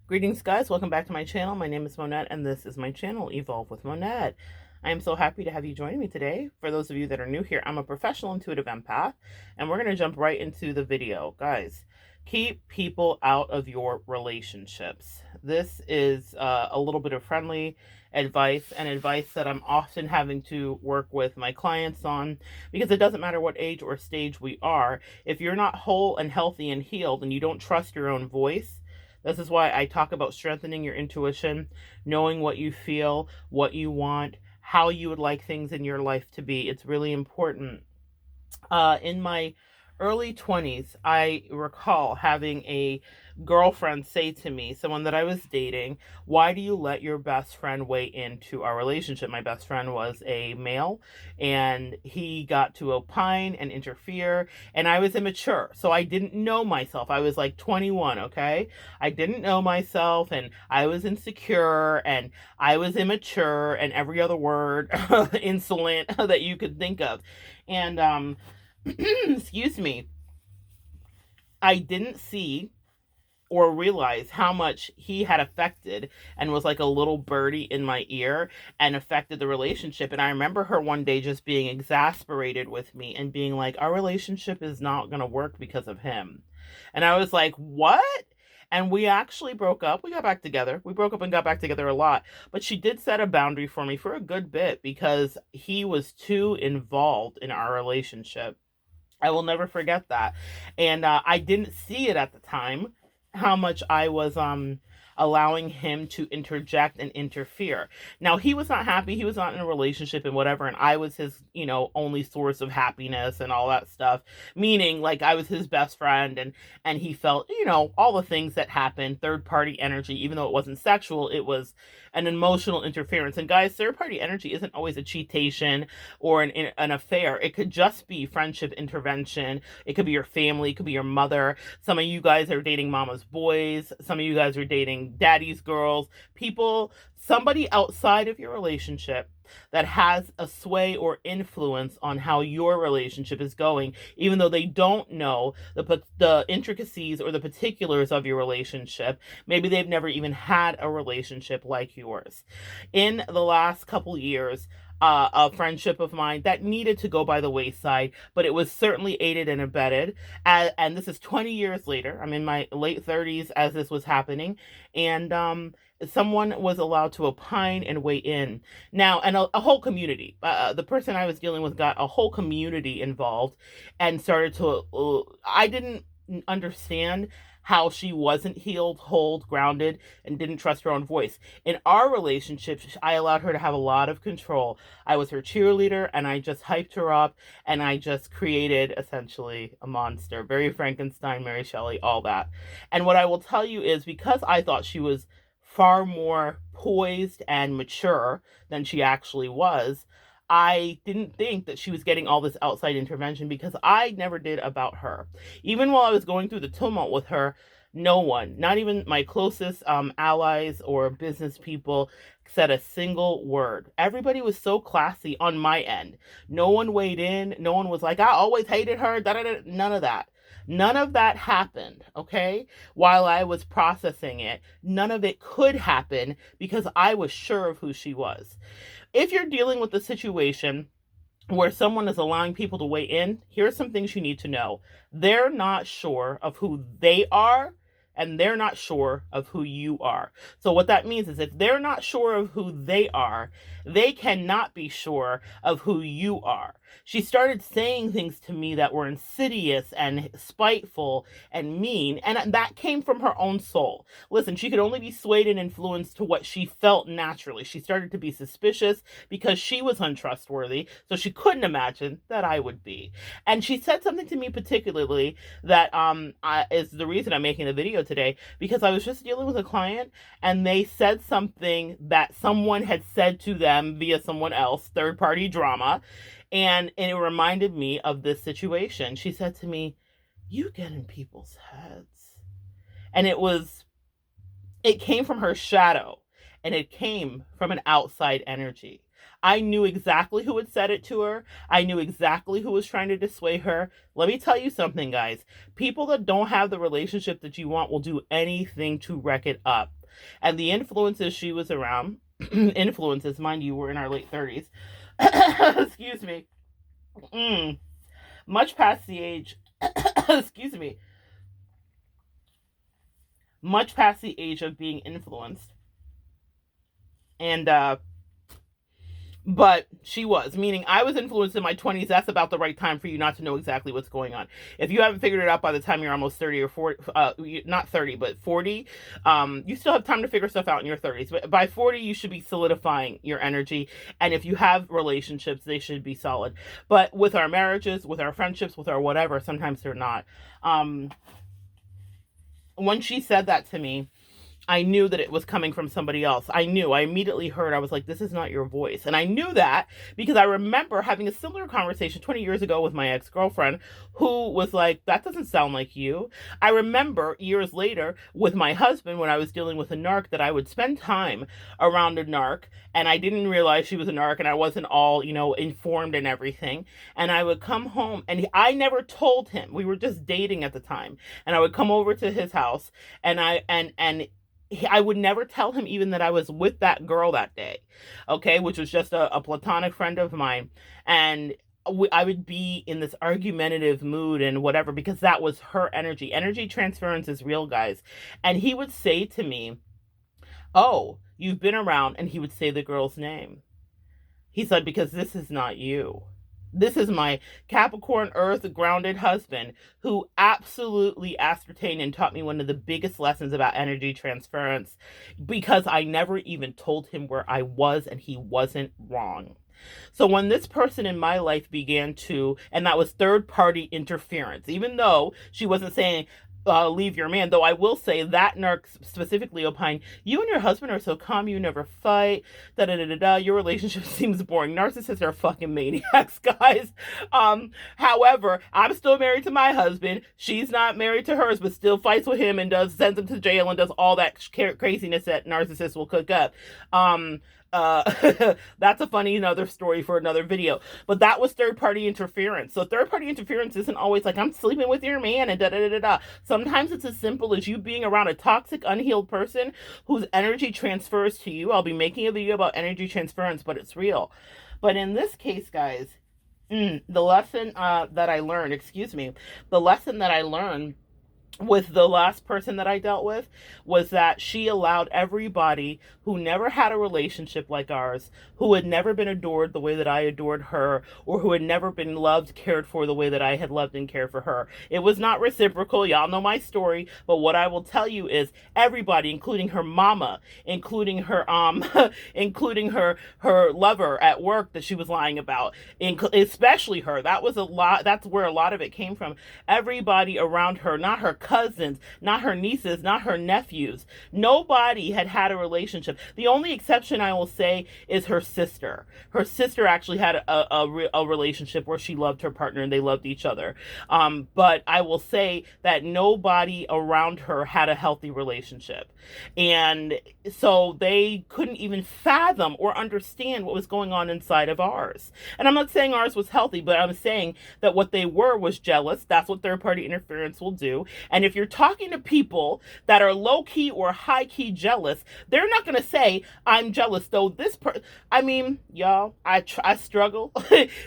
Greetings, guys. Welcome back to my channel. My name is Monette, and this is my channel, Evolve with Monette. I am so happy to have you join me today. For those of you that are new here, I'm a professional intuitive empath, and we're going to jump right into the video. Guys, keep people out of your relationships. This is a little bit of friendly advice and advice that I'm often having to work with my clients on, because it doesn't matter what age or stage we are. If you're not whole and healthy and healed and you don't trust your own voice, this is why I talk about strengthening your intuition, knowing what you feel, what you want, how you would like things in your life to be. It's really important. In my early 20s, I recall having a girlfriend say to me, someone that I was dating, "Why do you let your best friend weigh into our relationship?" My best friend was a male, and he got to opine and interfere, and I was immature. So I didn't know myself. I was like 21, okay? I didn't know myself, and I was insecure, and I was immature, and every other word, insolent, that you could think of. And excuse me, I didn't see or realize how much he had affected and was like a little birdie in my ear and affected the relationship. And I remember her one day just being exasperated with me and being like, "Our relationship is not going to work because of him." And I was like, "What?" And we actually broke up. We got back together. We broke up and got back together a lot. But she did set a boundary for me for a good bit because he was too involved in our relationship. I will never forget that. And I didn't see it at the time, how much I was allowing him to interject and interfere. Now, he was not happy. He was not in a relationship and whatever, and I was his, only source of happiness and all that stuff. Meaning, like, I was his best friend, and he felt, all the things that happen, third party energy. Even though it wasn't sexual, it was an emotional interference. And guys, third party energy isn't always a cheatation or an affair. It could just be friendship intervention. It could be your family. It could be your mother. Some of you guys are dating mama's boys. Some of you guys are dating daddy's girls. People, somebody outside of your relationship that has a sway or influence on how your relationship is going, even though they don't know the intricacies or the particulars of your relationship. Maybe they've never even had a relationship like yours. In the last couple years, a friendship of mine that needed to go by the wayside, but it was certainly aided and abetted. And this is 20 years later. I'm in my late 30s as this was happening. And someone was allowed to opine and weigh in. Now, and a whole community. The person I was dealing with got a whole community involved and started to. I didn't understand how she wasn't healed, whole, grounded, and didn't trust her own voice. In our relationship, I allowed her to have a lot of control. I was her cheerleader, and I just hyped her up, and I just created essentially a monster. Very Frankenstein, Mary Shelley, all that. And what I will tell you is, because I thought she was far more poised and mature than she actually was, I didn't think that she was getting all this outside intervention, because I never did about her. Even while I was going through the tumult with her, no one, not even my closest allies or business people, said a single word. Everybody was so classy on my end. No one weighed in. No one was like, "I always hated her." Da, da, da. None of that. None of that happened, okay? While I was processing it, none of it could happen because I was sure of who she was. If you're dealing with a situation where someone is allowing people to weigh in, here are some things you need to know. They're not sure of who they are, and they're not sure of who you are. So what that means is, if they're not sure of who they are, they cannot be sure of who you are. She started saying things to me that were insidious and spiteful and mean, and that came from her own soul. Listen, she could only be swayed and influenced to what she felt naturally. She started to be suspicious because she was untrustworthy, so she couldn't imagine that I would be. And she said something to me particularly that is the reason I'm making the video today, because I was just dealing with a client, and they said something that someone had said to them via someone else, third party drama, and it reminded me of this situation. She said to me, "You get in people's heads." And it came from her shadow, and it came from an outside energy. I knew exactly who had said it to her. I knew exactly who was trying to dissuade her. Let me tell you something, guys. People that don't have the relationship that you want will do anything to wreck it up. And the influences she was around, influences, mind you, were in our late 30s. Excuse me. Much past the age, excuse me, much past the age of being influenced. And but she was, meaning I was influenced in my 20s. That's about the right time for you not to know exactly what's going on. If you haven't figured it out by the time you're almost 30 or 40, not 30, but 40, you still have time to figure stuff out in your 30s. But by 40, you should be solidifying your energy. And if you have relationships, they should be solid. But with our marriages, with our friendships, with our whatever, sometimes they're not. When she said that to me, I knew that it was coming from somebody else. I immediately heard, I was like, this is not your voice. And I knew that because I remember having a similar conversation 20 years ago with my ex-girlfriend who was like, that doesn't sound like you. I remember years later with my husband when I was dealing with a narc that I would spend time around a narc and I didn't realize she was a narc and I wasn't all, informed and everything. And I would come home and I never told him. We were just dating at the time. And I would come over to his house and I would never tell him even that I was with that girl that day, okay, which was just a platonic friend of mine. And I would be in this argumentative mood and whatever because that was her energy. Energy transference is real, guys. And he would say to me, oh, you've been around, and he would say the girl's name. He said, because this is not you. This is my Capricorn Earth grounded husband who absolutely ascertained and taught me one of the biggest lessons about energy transference because I never even told him where I was and he wasn't wrong. So when this person in my life began to, and that was third party interference, even though she wasn't saying, leave your man, though I will say that narc specifically opined, you and your husband are so calm, you never fight, your relationship seems boring. Narcissists are fucking maniacs, guys. However, I'm still married to my husband. She's not married to hers, but still fights with him and sends him to jail and does all that craziness that narcissists will cook up. That's a funny another story for another video. But that was third-party interference. So third-party interference isn't always like, I'm sleeping with your man and da-da-da-da-da. Sometimes it's as simple as you being around a toxic, unhealed person whose energy transfers to you. I'll be making a video about energy transference, but it's real. But in this case, guys, the lesson that I learned with the last person that I dealt with was that she allowed everybody who never had a relationship like ours, who had never been adored the way that I adored her, or who had never been loved, cared for the way that I had loved and cared for her. It was not reciprocal. Y'all know my story, but what I will tell you is everybody, including her mama, including her including her lover at work that she was lying about, especially her. That's where a lot of it came from. Everybody around her, not her cousins, not her nieces, not her nephews. Nobody had a relationship. The only exception I will say is her sister. Her sister actually had a relationship where she loved her partner and they loved each other. But I will say that nobody around her had a healthy relationship. And so they couldn't even fathom or understand what was going on inside of ours. And I'm not saying ours was healthy, but I'm saying that what they were was jealous. That's what third-party interference will do. And if you're talking to people that are low-key or high-key jealous, they're not going to say, I'm jealous, though y'all, I struggle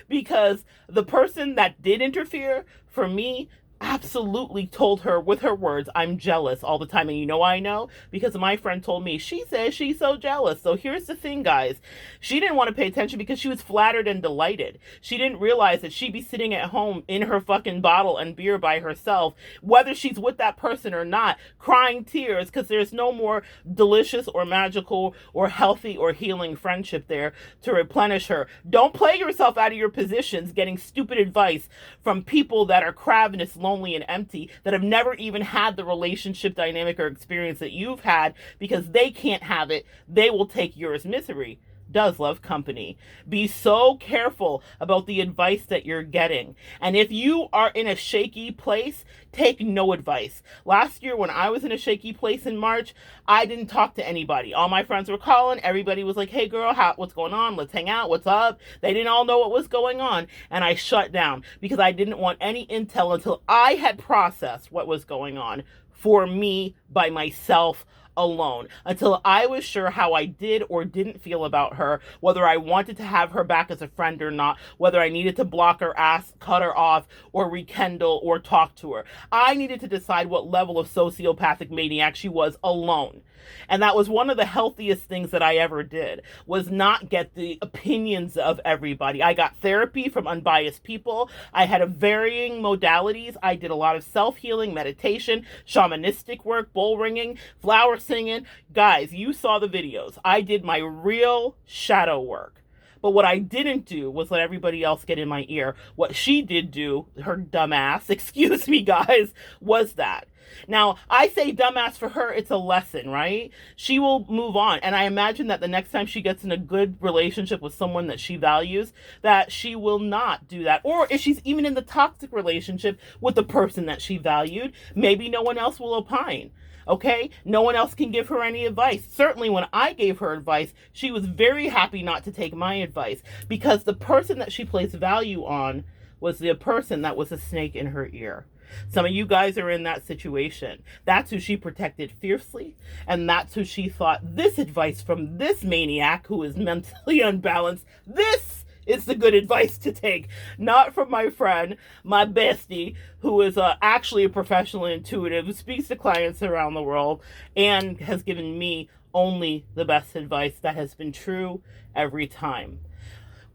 because the person that did interfere, for me, absolutely told her with her words, I'm jealous all the time. And you know why I know? Because my friend told me, she says she's so jealous. So here's the thing, guys. She didn't want to pay attention because she was flattered and delighted. She didn't realize that she'd be sitting at home in her fucking bottle and beer by herself, whether she's with that person or not, crying tears because there's no more delicious or magical or healthy or healing friendship there to replenish her. Don't play yourself out of your positions getting stupid advice from people that are cravenous, lonely, and empty, that have never even had the relationship dynamic or experience that you've had, because they can't have it. They will take yours. Misery. does love company. Be so careful about the advice that you're getting. And if you are in a shaky place, take no advice. Last year, when I was in a shaky place in March, I didn't talk to anybody. All my friends were calling. Everybody was like, hey girl, what's going on? Let's hang out. What's up? They didn't all know what was going on. And I shut down because I didn't want any intel until I had processed what was going on for me by myself alone, until I was sure how I did or didn't feel about her, whether I wanted to have her back as a friend or not, whether I needed to block her, cut her off, or rekindle or talk to her. I needed to decide what level of sociopathic maniac she was alone. And that was one of the healthiest things that I ever did, was not get the opinions of everybody. I got therapy from unbiased people. I had varying modalities. I did a lot of self-healing, meditation, shamanistic work, bull ringing, flower singing. Guys, you saw the videos. I did my real shadow work. But what I didn't do was let everybody else get in my ear. What she did do, her dumbass, excuse me, guys, was that. Now, I say dumbass for her, it's a lesson, right? She will move on. And I imagine that the next time she gets in a good relationship with someone that she values, that she will not do that. Or if she's even in the toxic relationship with the person that she valued, maybe no one else will opine. Okay? No one else can give her any advice. Certainly when I gave her advice, she was very happy not to take my advice, because the person that she placed value on was the person that was a snake in her ear. Some of you guys are in that situation. That's who she protected fiercely, and that's who she thought, this advice from this maniac who is mentally unbalanced, this is the good advice to take. Not from my friend, my bestie, who is actually a professional intuitive, who speaks to clients around the world and has given me only the best advice that has been true every time.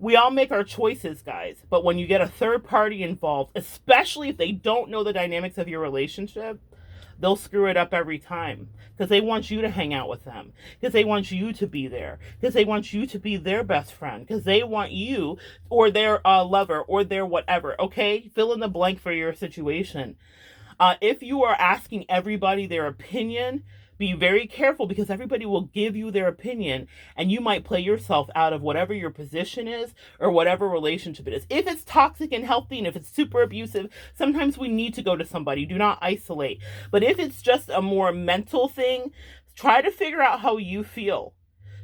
We all make our choices, guys, but when you get a third party involved, especially if they don't know the dynamics of your relationship, they'll screw it up every time, because they want you to hang out with them, because they want you to be there, because they want you to be their best friend, because they want you or their lover or their whatever, okay? Fill in the blank for your situation. If you are asking everybody their opinion, be very careful, because everybody will give you their opinion and you might play yourself out of whatever your position is or whatever relationship it is. If it's toxic and healthy, and if it's super abusive, sometimes we need to go to somebody. Do not isolate. But if it's just a more mental thing, try to figure out how you feel.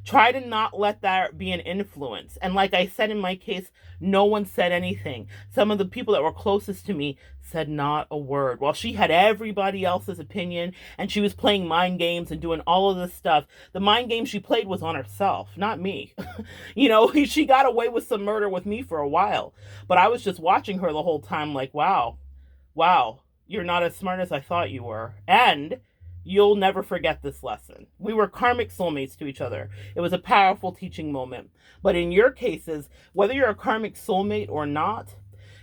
Try to not let that be an influence. And like I said, in my case, no one said anything. Some of the people that were closest to me said not a word. While she had everybody else's opinion and she was playing mind games and doing all of this stuff, the mind game she played was on herself, not me. You know, she got away with some murder with me for a while. But I was just watching her the whole time like, wow, you're not as smart as I thought you were. And you'll never forget this lesson. We were karmic soulmates to each other. It was a powerful teaching moment. But in your cases, whether you're a karmic soulmate or not,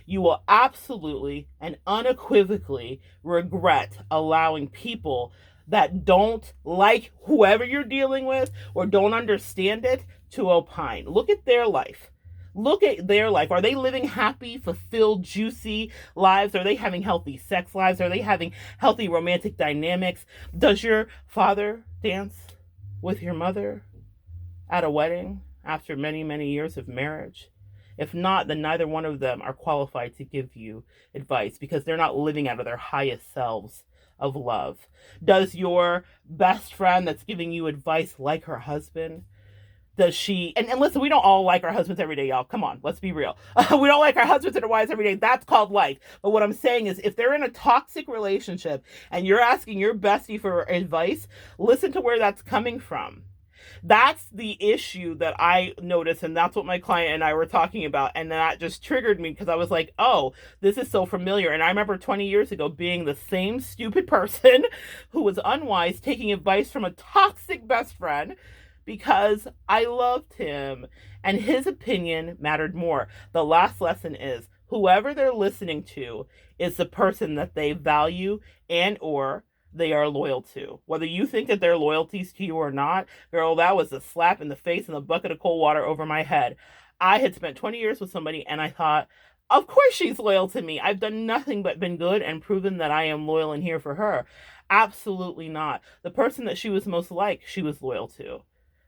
you will absolutely and unequivocally regret allowing people that don't like whoever you're dealing with or don't understand it to opine. Look at their life. Look at their life. Are they living happy, fulfilled, juicy lives? Are they having healthy sex lives? Are they having healthy romantic dynamics? Does your father dance with your mother at a wedding after many, many years of marriage? If not, then neither one of them are qualified to give you advice, because they're not living out of their highest selves of love. Does your best friend that's giving you advice like her husband? Does she, and listen, we don't all like our husbands every day, y'all. Come on, let's be real. We don't like our husbands and our wives every day. That's called life. But what I'm saying is, if they're in a toxic relationship and you're asking your bestie for advice, listen to where that's coming from. That's the issue that I noticed, and that's what my client and I were talking about, and that just triggered me, because I was like, oh, this is so familiar. And I remember 20 years ago being the same stupid person who was unwise, taking advice from a toxic best friend, because I loved him and his opinion mattered more. The last lesson is, whoever they're listening to is the person that they value and or they are loyal to. Whether you think that they're loyalties to you or not, girl, that was a slap in the face and a bucket of cold water over my head. I had spent 20 years with somebody and I thought, of course she's loyal to me. I've done nothing but been good and proven that I am loyal and here for her. Absolutely not. The person that she was most like, she was loyal to.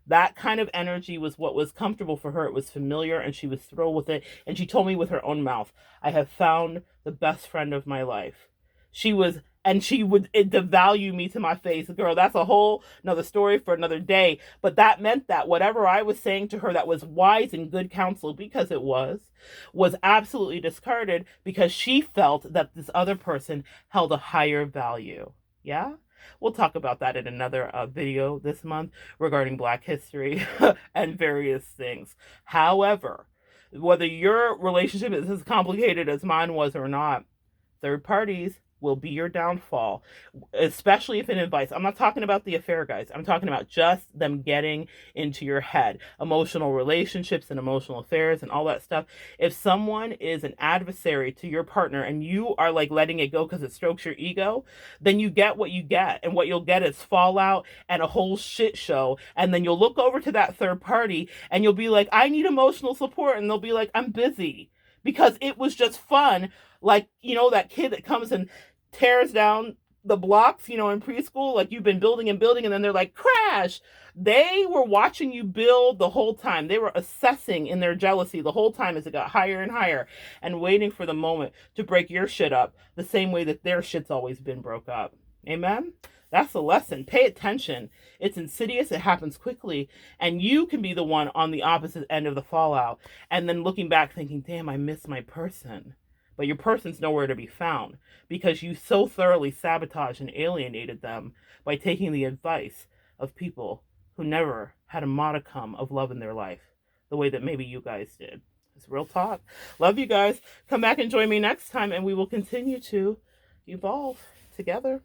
That kind of energy was what was comfortable for her. It was familiar and she was thrilled with it. And she told me with her own mouth, I have found the best friend of my life. She was, and she would devalue me to my face. Girl, that's a whole another story for another day. But that meant that whatever I was saying to her that was wise and good counsel, because it was absolutely discarded because she felt that this other person held a higher value. Yeah? We'll talk about that in another video this month regarding Black history and various things. However, whether your relationship is as complicated as mine was or not, third parties will be your downfall, especially if it invites. I'm not talking about the affair, guys. I'm talking about just them getting into your head. Emotional relationships and emotional affairs and all that stuff. If someone is an adversary to your partner and you are like letting it go because it strokes your ego, then you get what you get. And what you'll get is fallout and a whole shit show. And then you'll look over to that third party and you'll be like, I need emotional support. And they'll be like, I'm busy. Because it was just fun. Like, that kid that comes and tears down the blocks, in preschool, like you've been building and building, and then they're like, crash. They were watching you build the whole time. They were assessing in their jealousy the whole time as it got higher and higher and waiting for the moment to break your shit up the same way that their shit's always been broke up. Amen? That's the lesson. Pay attention. It's insidious. It happens quickly. And you can be the one on the opposite end of the fallout. And then looking back thinking, damn, I miss my person. But your person's nowhere to be found because you so thoroughly sabotaged and alienated them by taking the advice of people who never had a modicum of love in their life the way that maybe you guys did. It's real talk. Love you guys. Come back and join me next time and we will continue to evolve together.